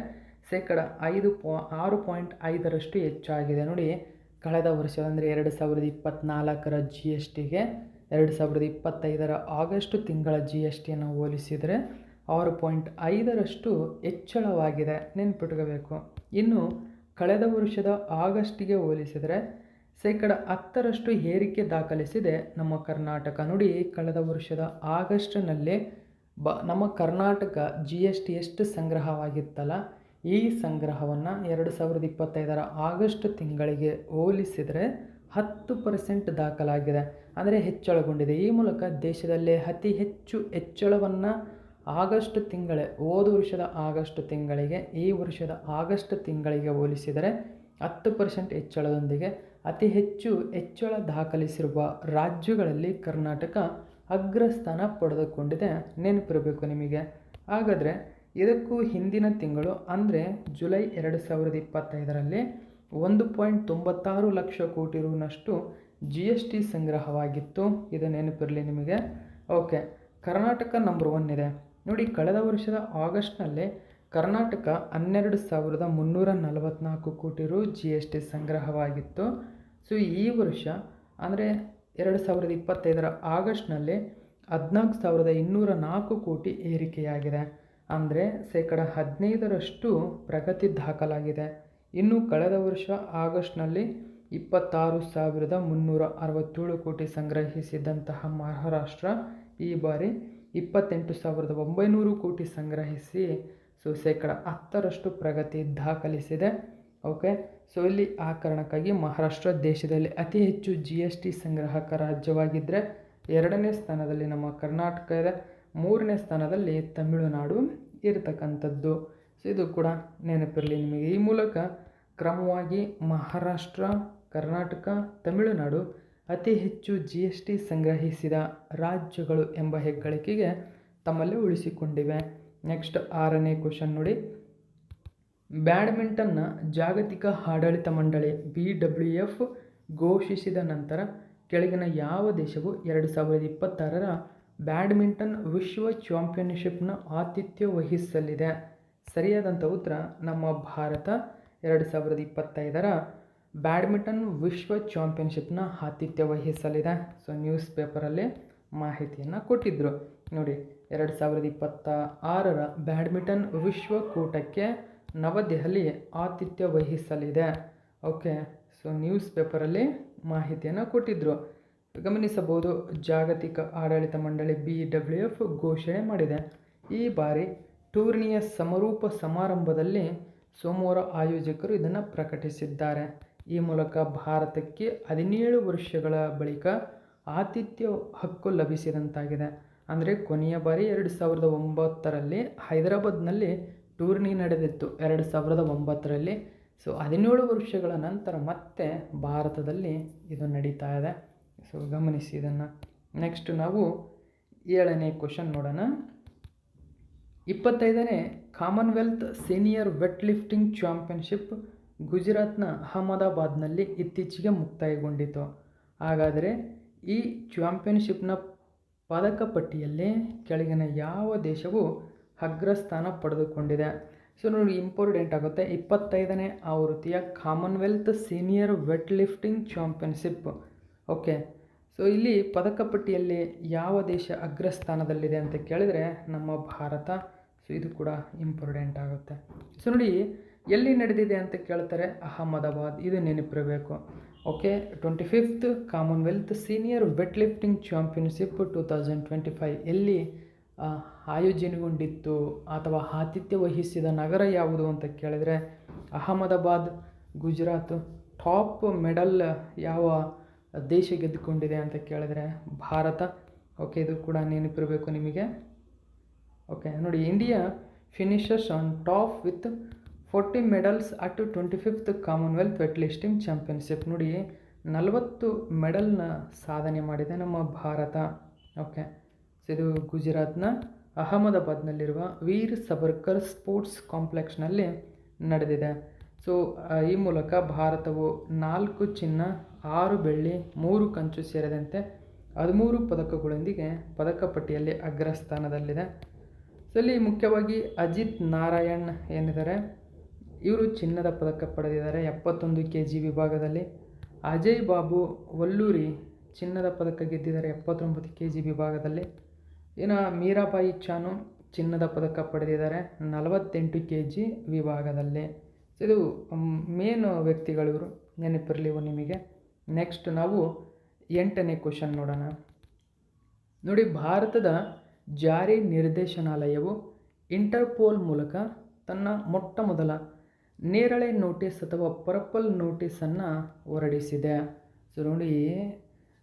6.5% ಹೆಚ್ಚಾಗಿದೆ. ನೋಡಿ, ಕಳೆದ ವರ್ಷ ಅಂದರೆ 2024ರ GSTಗೆ 2025ರ ಆಗಸ್ಟ್ ತಿಂಗಳ GSTಯನ್ನು ಹೋಲಿಸಿದರೆ 6.5% ಹೆಚ್ಚಳವಾಗಿದೆ. ನೆನ್ಪಿಟ್ಕೋಬೇಕು. ಇನ್ನು ಕಳೆದ ವರ್ಷದ ಆಗಸ್ಟಿಗೆ ಹೋಲಿಸಿದರೆ 10% ಏರಿಕೆ ದಾಖಲಿಸಿದೆ ನಮ್ಮ ಕರ್ನಾಟಕ. ನೋಡಿ, ಕಳೆದ ವರ್ಷದ ಆಗಸ್ಟ್ನಲ್ಲಿ ನಮ್ಮ ಕರ್ನಾಟಕ GST ಎಷ್ಟು ಸಂಗ್ರಹವಾಗಿತ್ತಲ್ಲ, ಈ ಸಂಗ್ರಹವನ್ನು 2025ರ ಆಗಸ್ಟ್ ತಿಂಗಳಿಗೆ ಹೋಲಿಸಿದರೆ 10% ದಾಖಲಾಗಿದೆ, ಅಂದರೆ ಹೆಚ್ಚಳಗೊಂಡಿದೆ. ಈ ಮೂಲಕ ದೇಶದಲ್ಲೇ ಅತಿ ಹೆಚ್ಚು ಹೆಚ್ಚಳವನ್ನು ಆಗಸ್ಟ್ ತಿಂಗಳೇ ಹೋದ ವರ್ಷದ ಆಗಸ್ಟ್ ತಿಂಗಳಿಗೆ ಈ ವರ್ಷದ ಆಗಸ್ಟ್ ತಿಂಗಳಿಗೆ ಹೋಲಿಸಿದರೆ 10% ಹೆಚ್ಚಳದೊಂದಿಗೆ ಅತಿ ಹೆಚ್ಚು ಹೆಚ್ಚಳ ದಾಖಲಿಸಿರುವ ರಾಜ್ಯಗಳಲ್ಲಿ ಕರ್ನಾಟಕ ಅಗ್ರಸ್ಥಾನ ಪಡೆದುಕೊಂಡಿದೆ. ನೆನಪಿರಬೇಕು ನಿಮಗೆ. ಹಾಗಾದರೆ ಇದಕ್ಕೂ ಹಿಂದಿನ ತಿಂಗಳು ಅಂದರೆ ಜುಲೈ 2025ರಲ್ಲಿ 1.96 ಲಕ್ಷ ಕೋಟಿ ರುನಷ್ಟು GST ಸಂಗ್ರಹವಾಗಿತ್ತು. ಇದು ನೆನಪಿರಲಿ ನಿಮಗೆ. ಓಕೆ, ಕರ್ನಾಟಕ ನಂಬರ್ 1 ಇದೆ. ನೋಡಿ, ಕಳೆದ ವರ್ಷದ ಆಗಸ್ಟ್ನಲ್ಲಿ ಕರ್ನಾಟಕ 12,344 ಕೋಟಿ ರು GST ಸಂಗ್ರಹವಾಗಿತ್ತು. ಸೊ ಈ ವರ್ಷ ಅಂದರೆ 2025ರ ಆಗಸ್ಟ್ನಲ್ಲಿ 14,204 ಕೋಟಿ ಏರಿಕೆಯಾಗಿದೆ. ಅಂದರೆ 15% ಪ್ರಗತಿ ದಾಖಲಾಗಿದೆ. ಇನ್ನು ಕಳೆದ ವರ್ಷ ಆಗಸ್ಟ್ನಲ್ಲಿ 26,367 ಕೋಟಿ ಸಂಗ್ರಹಿಸಿದಂತಹ ಮಹಾರಾಷ್ಟ್ರ ಈ ಬಾರಿ 28,900 ಕೋಟಿ ಸಂಗ್ರಹಿಸಿ ಸೊ 10% ಪ್ರಗತಿ ದಾಖಲಿಸಿದೆ. ಓಕೆ, ಸೊ ಇಲ್ಲಿ ಆ ಕಾರಣಕ್ಕಾಗಿ ಮಹಾರಾಷ್ಟ್ರ ದೇಶದಲ್ಲಿ ಅತಿ ಹೆಚ್ಚು GST ಸಂಗ್ರಾಹಕ ರಾಜ್ಯವಾಗಿದ್ದರೆ 2ನೇ ಸ್ಥಾನದಲ್ಲಿ ನಮ್ಮ ಕರ್ನಾಟಕ ಇದೆ. ಮೂರನೇ ಸ್ಥಾನದಲ್ಲಿ ತಮಿಳುನಾಡು ಇರತಕ್ಕಂಥದ್ದು. ಸೊ ಇದು ಕೂಡ ನೆನಪಿರಲಿ ನಿಮಗೆ. ಈ ಮೂಲಕ ಕ್ರಮವಾಗಿ ಮಹಾರಾಷ್ಟ್ರ, ಕರ್ನಾಟಕ, ತಮಿಳುನಾಡು ಅತಿ ಹೆಚ್ಚು GST ಸಂಗ್ರಹಿಸಿದ ರಾಜ್ಯಗಳು ಎಂಬ ಹೆಗ್ಗಳಿಕೆಗೆ ತಮ್ಮಲ್ಲಿ ಉಳಿಸಿಕೊಂಡಿವೆ. ನೆಕ್ಸ್ಟ್ 6ನೇ ಕ್ವಶನ್ ನೋಡಿ. ಬ್ಯಾಡ್ಮಿಂಟನ್ನ ಜಾಗತಿಕ ಆಡಳಿತ ಮಂಡಳಿ BWF ಘೋಷಿಸಿದ ನಂತರ ಕೆಳಗಿನ ಯಾವ ದೇಶವು 2026ರ ಬ್ಯಾಡ್ಮಿಂಟನ್ ವಿಶ್ವ ಚಾಂಪಿಯನ್ಶಿಪ್ನ ಆತಿಥ್ಯ ವಹಿಸಲಿದೆ? ಸರಿಯಾದಂಥ ಉತ್ತರ ನಮ್ಮ ಭಾರತ 2025ರ ಬ್ಯಾಡ್ಮಿಂಟನ್ ವಿಶ್ವ ಚಾಂಪಿಯನ್ಶಿಪ್ನ ಆತಿಥ್ಯ ವಹಿಸಲಿದೆ. ಸೊ ನ್ಯೂಸ್ ಪೇಪರಲ್ಲಿ ಮಾಹಿತಿಯನ್ನು ಕೊಟ್ಟಿದ್ದರು ನೋಡಿ. 2026ರ ಬ್ಯಾಡ್ಮಿಂಟನ್ ವಿಶ್ವಕೂಟಕ್ಕೆ ನವದೆಹಲಿ ಆತಿಥ್ಯ ವಹಿಸಲಿದೆ. ಓಕೆ, ಸೊ ನ್ಯೂಸ್ ಪೇಪರಲ್ಲಿ ಮಾಹಿತಿಯನ್ನು ಕೊಟ್ಟಿದ್ದರು. ಗಮನಿಸಬಹುದು, ಜಾಗತಿಕ ಆಡಳಿತ ಮಂಡಳಿ BWF ಘೋಷಣೆ ಮಾಡಿದೆ. ಈ ಬಾರಿ ಟೂರ್ನಿಯ ಸಮಾರೋಪ ಸಮಾರಂಭದಲ್ಲಿ ಸೋಮವಾರ ಆಯೋಜಕರು ಇದನ್ನು ಪ್ರಕಟಿಸಿದ್ದಾರೆ. ಈ ಮೂಲಕ ಭಾರತಕ್ಕೆ 17 ವರ್ಷಗಳ ಬಳಿಕ ಆತಿಥ್ಯ ಹಕ್ಕು ಲಭಿಸಿದಂತಾಗಿದೆ. ಅಂದರೆ ಕೊನೆಯ ಬಾರಿ 2009ರಲ್ಲಿ ಹೈದರಾಬಾದ್ನಲ್ಲಿ ಟೂರ್ನಿ ನಡೆದಿತ್ತು 2009ರಲ್ಲಿ. ಸೊ 17 ವರ್ಷಗಳ ನಂತರ ಮತ್ತೆ ಭಾರತದಲ್ಲಿ ಇದು ನಡೀತಾ ಇದೆ. ಸೊ ಗಮನಿಸಿ ಇದನ್ನು. ನೆಕ್ಸ್ಟ್ ನಾವು 7ನೇ ಕ್ವಶನ್ ನೋಡೋಣ. 25ನೇ Commonwealth senior vet lifting championship ಗುಜರಾತ್ನ ಅಹಮದಾಬಾದ್ನಲ್ಲಿ ಇತ್ತೀಚೆಗೆ ಮುಕ್ತಾಯಗೊಂಡಿತು. ಹಾಗಾದರೆ ಈ ಚಾಂಪಿಯನ್ಶಿಪ್ನ ಪದಕ ಪಟ್ಟಿಯಲ್ಲಿ ಕೆಳಗಿನ ಯಾವ ದೇಶವು ಅಗ್ರಸ್ಥಾನ ಪಡೆದುಕೊಂಡಿದೆ? ಸೊ ನೋಡಿ, ಇಂಪಾರ್ಟೆಂಟ್ ಆಗುತ್ತೆ. 25ನೇ ಆವೃತ್ತಿಯ Commonwealth senior vet lifting championship. Okay, so ಇಲ್ಲಿ ಪದಕ ಪಟ್ಟಿಯಲ್ಲಿ ಯಾವ ದೇಶ ಅಗ್ರಸ್ಥಾನದಲ್ಲಿದೆ ಅಂತ ಕೇಳಿದರೆ ನಮ್ಮ ಭಾರತ. ಸೊ ಇದು ಕೂಡ ಇಂಪಾರ್ಟೆಂಟ್ ಆಗುತ್ತೆ. ಸೊ ನೋಡಿ, ಎಲ್ಲಿ ನಡೆದಿದೆ ಅಂತ ಕೇಳ್ತಾರೆ, ಅಹಮದಾಬಾದ್. ಇದು ನೆನಪಿರಬೇಕು. Okay, 25th Commonwealth senior vet lifting championship 2025 ಎಲ್ಲಿ ಆಯೋಜನೆಗೊಂಡಿತ್ತು ಅಥವಾ ಆತಿಥ್ಯ ವಹಿಸಿದ ನಗರ ಯಾವುದು ಅಂತ ಕೇಳಿದರೆ ಅಹಮದಾಬಾದ್, ಗುಜರಾತ್. ಟಾಪ್ ಮೆಡಲ್ ಯಾವ ದೇಶ ಗೆದ್ದುಕೊಂಡಿದೆ ಅಂತ ಕೇಳಿದರೆ ಭಾರತ. ಓಕೆ, ಇದು ಕೂಡ ನೆನಪಿರಬೇಕು ನಿಮಗೆ. ಓಕೆ ನೋಡಿ, India finishes on top with 40 medals at 25th Commonwealth weight lifting championship. ನೋಡಿ, 40 ಮೆಡಲ್ನ ಸಾಧನೆ ಮಾಡಿದೆ ನಮ್ಮ ಭಾರತ. ಓಕೆ, ಸೊ ಇದು ಗುಜರಾತ್ನ ಅಹಮದಾಬಾದ್ನಲ್ಲಿರುವ ವೀರ್ ಸವರ್ಕರ್ ಸ್ಪೋರ್ಟ್ಸ್ ಕಾಂಪ್ಲೆಕ್ಸ್ನಲ್ಲಿ ನಡೆದಿದೆ. ಸೊ ಈ ಮೂಲಕ ಭಾರತವು 4 ಚಿನ್ನ, 6 ಬೆಳ್ಳಿ, 3 ಕಂಚು ಸೇರಿದಂತೆ 13 ಪದಕಗಳೊಂದಿಗೆ ಪದಕ ಪಟ್ಟಿಯಲ್ಲಿ ಅಗ್ರಸ್ಥಾನದಲ್ಲಿದೆ. ಸೊ ಇಲ್ಲಿ ಮುಖ್ಯವಾಗಿ ಅಜಿತ್ ನಾರಾಯಣ್ ಏನಿದ್ದಾರೆ, ಇವರು ಚಿನ್ನದ ಪದಕ ಪಡೆದಿದ್ದಾರೆ 71 kg ವಿಭಾಗದಲ್ಲಿ. ಅಜಯ್ ಬಾಬು ವಲ್ಲೂರಿ ಚಿನ್ನದ ಪದಕ ಗೆದ್ದಿದ್ದಾರೆ 79 kg ವಿಭಾಗದಲ್ಲಿ. ಇನ್ನು ಮೀರಾಬಾಯಿ ಚಾನು ಚಿನ್ನದ ಪದಕ ಪಡೆದಿದ್ದಾರೆ 48 kg ವಿಭಾಗದಲ್ಲಿ. ಇದು ಮೇನ್ ವ್ಯಕ್ತಿಗಳಿವರು, ನೆನಪಿರಲಿ ನಿಮಗೆ. ನೆಕ್ಸ್ಟ್ ನಾವು 8ನೇ ಕ್ವಶನ್ ನೋಡೋಣ. ನೋಡಿ, ಭಾರತದ ಜಾರಿ ನಿರ್ದೇಶನಾಲಯವು ಇಂಟರ್ಪೋಲ್ ಮೂಲಕ ತನ್ನ ಮೊಟ್ಟ ಮೊದಲ ನೇರಳೆ ನೋಟಿಸ್ ಅಥವಾ ಪರ್ಪಲ್ ನೋಟಿಸನ್ನು ಹೊರಡಿಸಿದೆ. ಸೊ ನೋಡಿ,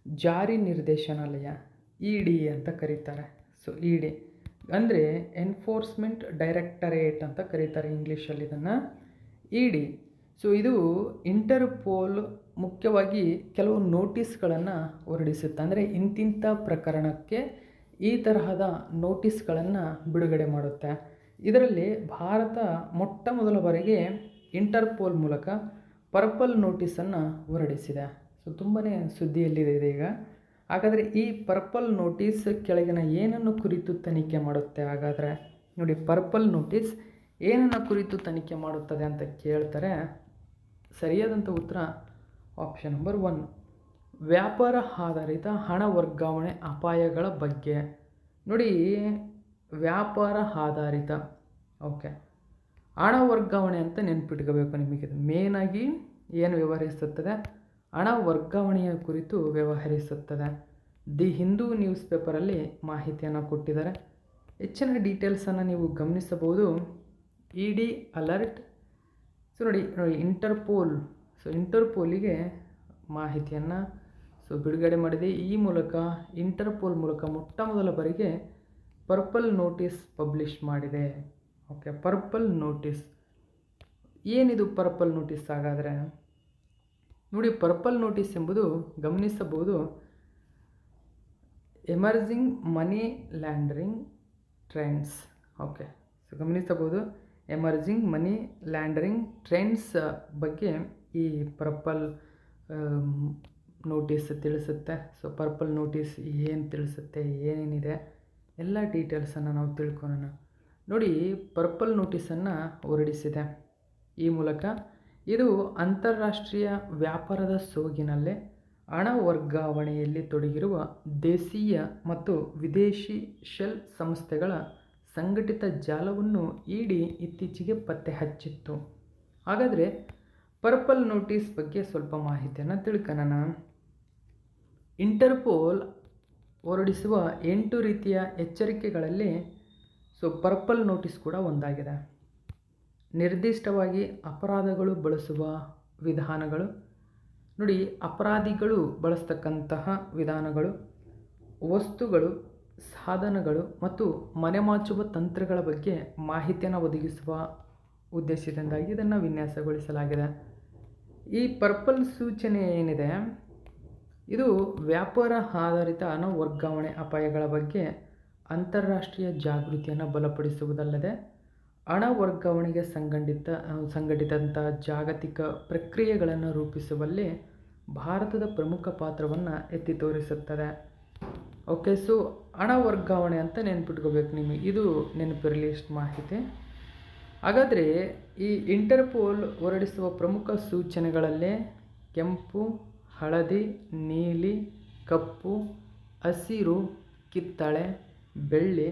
ಜಾರಿ ನಿರ್ದೇಶನಾಲಯ ED ಅಂತ ಕರೀತಾರೆ. ಸೊ ED ಅಂದರೆ ಎನ್ಫೋರ್ಸ್ಮೆಂಟ್ ಡೈರೆಕ್ಟರೇಟ್ ಅಂತ ಕರೀತಾರೆ ಇಂಗ್ಲೀಷಲ್ಲಿ ಇದನ್ನು, ED. ಸೊ ಇದು ಇಂಟರ್ಪೋಲ್ ಮುಖ್ಯವಾಗಿ ಕೆಲವು ನೋಟಿಸ್ಗಳನ್ನು ಹೊರಡಿಸುತ್ತೆ. ಅಂದರೆ ಇಂತಿಂಥ ಪ್ರಕರಣಕ್ಕೆ ಈ ತರಹದ ನೋಟಿಸ್ಗಳನ್ನು ಬಿಡುಗಡೆ ಮಾಡುತ್ತೆ. ಇದರಲ್ಲಿ ಭಾರತ ಮೊಟ್ಟ ಮೊದಲ ಬಾರಿಗೆ ಇಂಟರ್ಪೋಲ್ ಮೂಲಕ ಪರ್ಪಲ್ ನೋಟಿಸನ್ನು ಹೊರಡಿಸಿದೆ. ಸೊ ತುಂಬಾ ಸುದ್ದಿಯಲ್ಲಿದೆ ಈಗ. ಹಾಗಾದರೆ ಈ ಪರ್ಪಲ್ ನೋಟಿಸ್ ಕೆಳಗಿನ ಏನನ್ನು ಕುರಿತು ತನಿಖೆ ಮಾಡುತ್ತೆ? ಹಾಗಾದರೆ ನೋಡಿ, ಪರ್ಪಲ್ ನೋಟಿಸ್ ಏನನ್ನು ಕುರಿತು ತನಿಖೆ ಮಾಡುತ್ತದೆ ಅಂತ ಕೇಳ್ತಾರೆ. ಸರಿಯಾದಂಥ ಉತ್ತರ ಆಪ್ಷನ್ ನಂಬರ್ 1, ವ್ಯಾಪಾರ ಆಧಾರಿತ ಹಣ ವರ್ಗಾವಣೆ ಅಪಾಯಗಳ ಬಗ್ಗೆ. ನೋಡಿ, ವ್ಯಾಪಾರ ಆಧಾರಿತ, ಓಕೆ, ಹಣ ವರ್ಗಾವಣೆ ಅಂತ ನೆನ್ಪಿಟ್ಕೋಬೇಕು ನಿಮಗೆ. ಮೇನಾಗಿ ಏನು ವ್ಯವಹರಿಸುತ್ತದೆ? ಹಣ ವರ್ಗಾವಣೆಯ ಕುರಿತು ವ್ಯವಹರಿಸುತ್ತದೆ. ದಿ ಹಿಂದೂ ನ್ಯೂಸ್ ಪೇಪರಲ್ಲಿ ಮಾಹಿತಿಯನ್ನು ಕೊಟ್ಟಿದ್ದಾರೆ. ಹೆಚ್ಚಿನ ಡೀಟೇಲ್ಸನ್ನು ನೀವು ಗಮನಿಸಬಹುದು. ED alert. ಸೊ ನೋಡಿ, ಇಂಟರ್ಪೋಲ್. ಸೊ ಇಂಟರ್ಪೋಲಿಗೆ ಮಾಹಿತಿಯನ್ನು ಬಿಡುಗಡೆ ಮಾಡಿದೆ. ಈ ಮೂಲಕ ಇಂಟರ್ಪೋಲ್ ಮೂಲಕ ಮೊಟ್ಟ ಮೊದಲ ಬಾರಿಗೆ ಪರ್ಪಲ್ ನೋಟಿಸ್ ಪಬ್ಲಿಷ್ ಮಾಡಿದೆ. ಓಕೆ, ಪರ್ಪಲ್ ನೋಟಿಸ್ ಏನಿದು? ಪರ್ಪಲ್ ನೋಟಿಸ್ ಹಾಗಾದರೆ ನೋಡಿ, ಪರ್ಪಲ್ ನೋಟಿಸ್ ಎಂಬುದು ಗಮನಿಸಬಹುದು ಎಮರ್ಜಿಂಗ್ ಮನಿ ಲ್ಯಾಂಡರಿಂಗ್ ಟ್ರೆಂಡ್ಸ್. ಓಕೆ, ಸೊ ಗಮನಿಸಬಹುದು ಎಮರ್ಜಿಂಗ್ ಮನಿ ಲ್ಯಾಂಡರಿಂಗ್ ಟ್ರೆಂಡ್ಸ್ ಬಗ್ಗೆ ಈ ಪರ್ಪಲ್ ನೋಟಿಸ್ ತಿಳಿಸುತ್ತೆ. ಸೊ ಪರ್ಪಲ್ ನೋಟಿಸ್ ಏನು ತಿಳಿಸುತ್ತೆ, ಏನೇನಿದೆ ಎಲ್ಲ ಡೀಟೇಲ್ಸನ್ನು ನಾವು ತಿಳ್ಕೊಳ್ಳೋಣ. ನೋಡಿ, ಪರ್ಪಲ್ ನೋಟಿಸನ್ನು ಹೊರಡಿಸಿದೆ. ಈ ಮೂಲಕ ಇದು ಅಂತಾರಾಷ್ಟ್ರೀಯ ವ್ಯಾಪಾರದ ಸೋಗಿನಲ್ಲೇ ಹಣ ವರ್ಗಾವಣೆಯಲ್ಲಿ ತೊಡಗಿರುವ ದೇಶೀಯ ಮತ್ತು ವಿದೇಶಿ ಶೆಲ್ ಸಂಸ್ಥೆಗಳ ಸಂಘಟಿತ ಜಾಲವನ್ನು ಇಡಿ ಇತ್ತೀಚೆಗೆ ಪತ್ತೆ ಹಚ್ಚಿತ್ತು. ಹಾಗಾದರೆ ಪರ್ಪಲ್ ನೋಟಿಸ್ ಬಗ್ಗೆ ಸ್ವಲ್ಪ ಮಾಹಿತಿಯನ್ನು ತಿಳ್ಕೊಳ್ಳೋಣ. ಇಂಟರ್ಪೋಲ್ ಹೊರಡಿಸುವ 8 ರೀತಿಯ ಎಚ್ಚರಿಕೆಗಳಲ್ಲಿ ಪರ್ಪಲ್ ನೋಟಿಸ್ ಕೂಡ ಒಂದಾಗಿದೆ. ನಿರ್ದಿಷ್ಟವಾಗಿ ಅಪರಾಧಗಳು ಬಳಸುವ ವಿಧಾನಗಳು, ನೋಡಿ ಅಪರಾಧಿಗಳು ಬಳಸ್ತಕ್ಕಂತಹ ವಿಧಾನಗಳು, ವಸ್ತುಗಳು, ಸಾಧನಗಳು ಮತ್ತು ಮನೆಮಾಚುವ ತಂತ್ರಗಳ ಬಗ್ಗೆ ಮಾಹಿತಿಯನ್ನು ಒದಗಿಸುವ ಉದ್ದೇಶದಿಂದಾಗಿ ಇದನ್ನು ವಿನ್ಯಾಸಗೊಳಿಸಲಾಗಿದೆ. ಈ ಪರ್ಪಲ್ ಸೂಚನೆ ಏನಿದೆ, ಇದು ವ್ಯಾಪಾರ ಆಧಾರಿತ ಹಣ ವರ್ಗಾವಣೆ ಅಪಾಯಗಳ ಬಗ್ಗೆ ಅಂತಾರಾಷ್ಟ್ರೀಯ ಜಾಗೃತಿಯನ್ನು ಬಲಪಡಿಸುವುದಲ್ಲದೆ ಹಣ ವರ್ಗಾವಣೆಗೆ ಸಂಘಟಿತ ಜಾಗತಿಕ ಪ್ರಕ್ರಿಯೆಗಳನ್ನು ರೂಪಿಸುವಲ್ಲಿ ಭಾರತದ ಪ್ರಮುಖ ಪಾತ್ರವನ್ನು ಎತ್ತಿ ತೋರಿಸುತ್ತದೆ. ಓಕೆ, ಸೊ ಹಣ ವರ್ಗಾವಣೆ ಅಂತ ನೆನ್ಪಿಟ್ಕೋಬೇಕು ನಿಮಗೆ, ಇದು ನೆನಪಿರಲಿ ಇಷ್ಟು ಮಾಹಿತಿ. ಹಾಗಾದರೆ ಈ ಇಂಟರ್ಪೋಲ್ ಹೊರಡಿಸುವ ಪ್ರಮುಖ ಸೂಚನೆಗಳಲ್ಲೇ ಕೆಂಪು, ಹಳದಿ, ನೀಲಿ, ಕಪ್ಪು, ಹಸಿರು, ಕಿತ್ತಳೆ, ಬೆಳ್ಳಿ,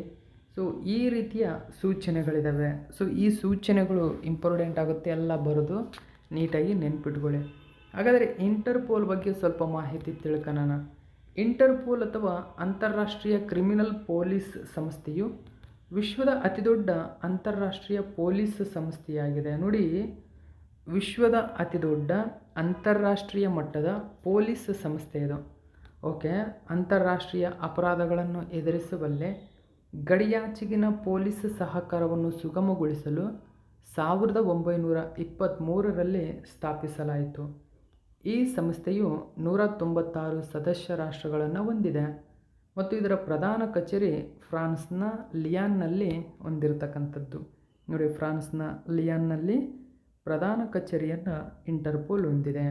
ಸೊ ಈ ರೀತಿಯ ಸೂಚನೆಗಳಿದ್ದಾವೆ. ಸೊ ಈ ಸೂಚನೆಗಳು ಇಂಪಾರ್ಟೆಂಟ್ ಆಗುತ್ತೆ, ಎಲ್ಲ ಬರೋದು ನೀಟಾಗಿ ನೆನ್ಪಿಟ್ಕೊಳ್ಳಿ. ಹಾಗಾದರೆ ಇಂಟರ್ಪೋಲ್ ಬಗ್ಗೆ ಸ್ವಲ್ಪ ಮಾಹಿತಿ ತಿಳ್ಕೊಳ್ಳೋಣ. ಇಂಟರ್ಪೋಲ್ ಅಥವಾ ಅಂತಾರಾಷ್ಟ್ರೀಯ ಕ್ರಿಮಿನಲ್ ಪೊಲೀಸ್ ಸಂಸ್ಥೆಯು ವಿಶ್ವದ ಅತಿದೊಡ್ಡ ಅಂತಾರಾಷ್ಟ್ರೀಯ ಪೊಲೀಸ್ ಸಂಸ್ಥೆಯಾಗಿದೆ. ನೋಡಿ, ವಿಶ್ವದ ಅತಿದೊಡ್ಡ ಅಂತಾರಾಷ್ಟ್ರೀಯ ಮಟ್ಟದ ಪೊಲೀಸ್ ಸಂಸ್ಥೆ ಇದು. ಓಕೆ, ಅಂತಾರಾಷ್ಟ್ರೀಯ ಅಪರಾಧಗಳನ್ನು ಎದುರಿಸುವಲ್ಲೇ ಗಡಿಯಾಚೆಗಿನ ಪೊಲೀಸ್ ಸಹಕಾರವನ್ನು ಸುಗಮಗೊಳಿಸಲು 1923ರಲ್ಲಿ ಸ್ಥಾಪಿಸಲಾಯಿತು. ಈ ಸಂಸ್ಥೆಯು 196 ಸದಸ್ಯ ರಾಷ್ಟ್ರಗಳನ್ನು ಹೊಂದಿದೆ ಮತ್ತು ಇದರ ಪ್ರಧಾನ ಕಚೇರಿ ಫ್ರಾನ್ಸ್ನ ಲಿಯಾನ್ನಲ್ಲಿ ಹೊಂದಿರತಕ್ಕಂಥದ್ದು. ನೋಡಿ, ಫ್ರಾನ್ಸ್ನ ಲಿಯಾನ್ನಲ್ಲಿ ಪ್ರಧಾನ ಕಚೇರಿಯನ್ನು ಇಂಟರ್ಪೋಲ್ ಹೊಂದಿದೆ.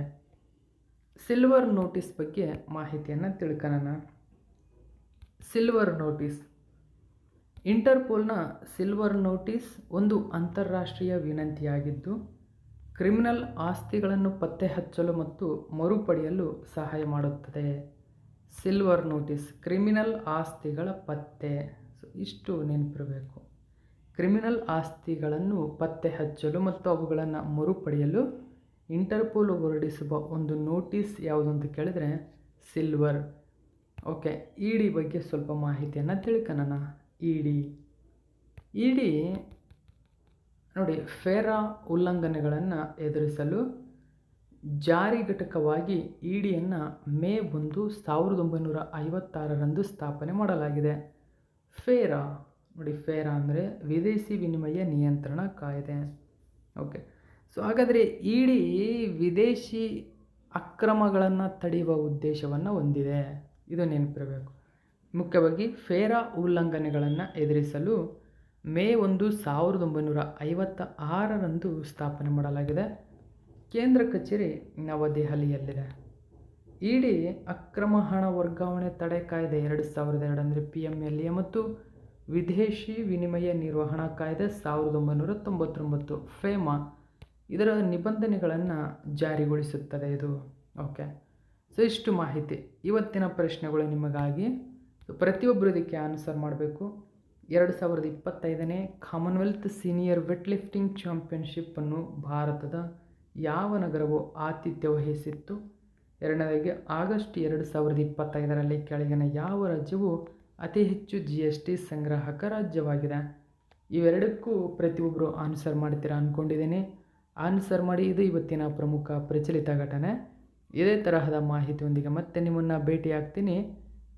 ಸಿಲ್ವರ್ ನೋಟಿಸ್ ಬಗ್ಗೆ ಮಾಹಿತಿಯನ್ನು ತಿಳ್ಕೊಳ್ಳೋಣ. ಸಿಲ್ವರ್ ನೋಟಿಸ್, ಇಂಟರ್ಪೋಲ್ನ ಸಿಲ್ವರ್ ನೋಟಿಸ್ ಒಂದು ಅಂತಾರಾಷ್ಟ್ರೀಯ ವಿನಂತಿಯಾಗಿದ್ದು ಕ್ರಿಮಿನಲ್ ಆಸ್ತಿಗಳನ್ನು ಪತ್ತೆ ಹಚ್ಚಲು ಮತ್ತು ಮರುಪಡೆಯಲು ಸಹಾಯ ಮಾಡುತ್ತದೆ. ಸಿಲ್ವರ್ ನೋಟಿಸ್ ಕ್ರಿಮಿನಲ್ ಆಸ್ತಿಗಳ ಪತ್ತೆ, ಸೊ ಇಷ್ಟು ನೆನಪಿರಬೇಕು. ಕ್ರಿಮಿನಲ್ ಆಸ್ತಿಗಳನ್ನು ಪತ್ತೆ ಹಚ್ಚಲು ಮತ್ತು ಅವುಗಳನ್ನು ಮರುಪಡೆಯಲು ಇಂಟರ್ಪೋಲ್ ಹೊರಡಿಸುವ ಒಂದು ನೋಟಿಸ್ ಯಾವುದು ಅಂತ ಕೇಳಿದರೆ ಸಿಲ್ವರ್. ಓಕೆ, ಇಡಿ ಬಗ್ಗೆ ಸ್ವಲ್ಪ ಮಾಹಿತಿಯನ್ನು ತಿಳ್ಕೊಳ್ಳೋಣ. ಇಡಿ ನೋಡಿ, ಫೇರಾ ಉಲ್ಲಂಘನೆಗಳನ್ನು ಎದುರಿಸಲು ಜಾರಿ ಘಟಕವಾಗಿ ಇಡಿಯನ್ನು ಮೇ 1, 1956ರಂದು ಸ್ಥಾಪನೆ ಮಾಡಲಾಗಿದೆ. ಫೇರಾ ನೋಡಿ, ಫೇರಾ ಅಂದರೆ ವಿದೇಶಿ ವಿನಿಮಯ ನಿಯಂತ್ರಣ ಕಾಯ್ದೆ. ಓಕೆ, ಸೊ ಹಾಗಾದರೆ ಇಡಿ ವಿದೇಶಿ ಅಕ್ರಮಗಳನ್ನು ತಡೆಯುವ ಉದ್ದೇಶವನ್ನು ಹೊಂದಿದೆ, ಇದು ನೆನಪಿರಬೇಕು. ಮುಖ್ಯವಾಗಿ ಫೇರಾ ಉಲ್ಲಂಘನೆಗಳನ್ನು ಎದುರಿಸಲು ಮೇ 1, 1956ರಂದು ಸ್ಥಾಪನೆ ಮಾಡಲಾಗಿದೆ. ಕೇಂದ್ರ ಕಚೇರಿ ನವದೆಹಲಿಯಲ್ಲಿದೆ. ಇಡಿ ಅಕ್ರಮ ಹಣ ವರ್ಗಾವಣೆ ತಡೆ ಕಾಯ್ದೆ 2002 ಅಂದರೆ PMLA ಮತ್ತು ವಿದೇಶಿ ವಿನಿಮಯ ನಿರ್ವಹಣಾ ಕಾಯ್ದೆ 1999 ಫೇಮಾ ಇದರ ನಿಬಂಧನೆಗಳನ್ನು ಜಾರಿಗೊಳಿಸುತ್ತದೆ ಇದು. ಓಕೆ, ಸೊ ಇಷ್ಟು ಮಾಹಿತಿ. ಇವತ್ತಿನ ಪ್ರಶ್ನೆಗಳು ನಿಮಗಾಗಿ. ಪ್ರತಿಯೊಬ್ಬರು ಇದಕ್ಕೆ ಆನ್ಸರ್ ಮಾಡಬೇಕು. 2025ನೇ ಕಾಮನ್ವೆಲ್ತ್ ಸೀನಿಯರ್ ವೆಟ್ ಲಿಫ್ಟಿಂಗ್ ಚಾಂಪಿಯನ್ಶಿಪ್ಪನ್ನು ಭಾರತದ ಯಾವ ನಗರವು ಆತಿಥ್ಯ ವಹಿಸಿತ್ತು? ಎರಡನೇದಾಗಿ ಆಗಸ್ಟ್ 2025ರಲ್ಲಿ ಕೆಳಗಿನ ಯಾವ ರಾಜ್ಯವು ಅತಿ ಹೆಚ್ಚು GST ಸಂಗ್ರಾಹಕ ರಾಜ್ಯವಾಗಿದೆ? ಇವೆರಡಕ್ಕೂ ಪ್ರತಿಯೊಬ್ಬರು ಆನ್ಸರ್ ಮಾಡ್ತೀರಾ ಅಂದ್ಕೊಂಡಿದ್ದೀನಿ. ಆನ್ಸರ್ ಮಾಡಿ. ಇದು ಇವತ್ತಿನ ಪ್ರಮುಖ ಪ್ರಚಲಿತ ಘಟನೆ. ಇದೇ ತರಹದ ಮಾಹಿತಿಯೊಂದಿಗೆ ಮತ್ತೆ ನಿಮ್ಮನ್ನು ಭೇಟಿ ಆಗ್ತೀನಿ.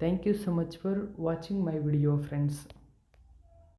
Thank you so much for watching my video friends.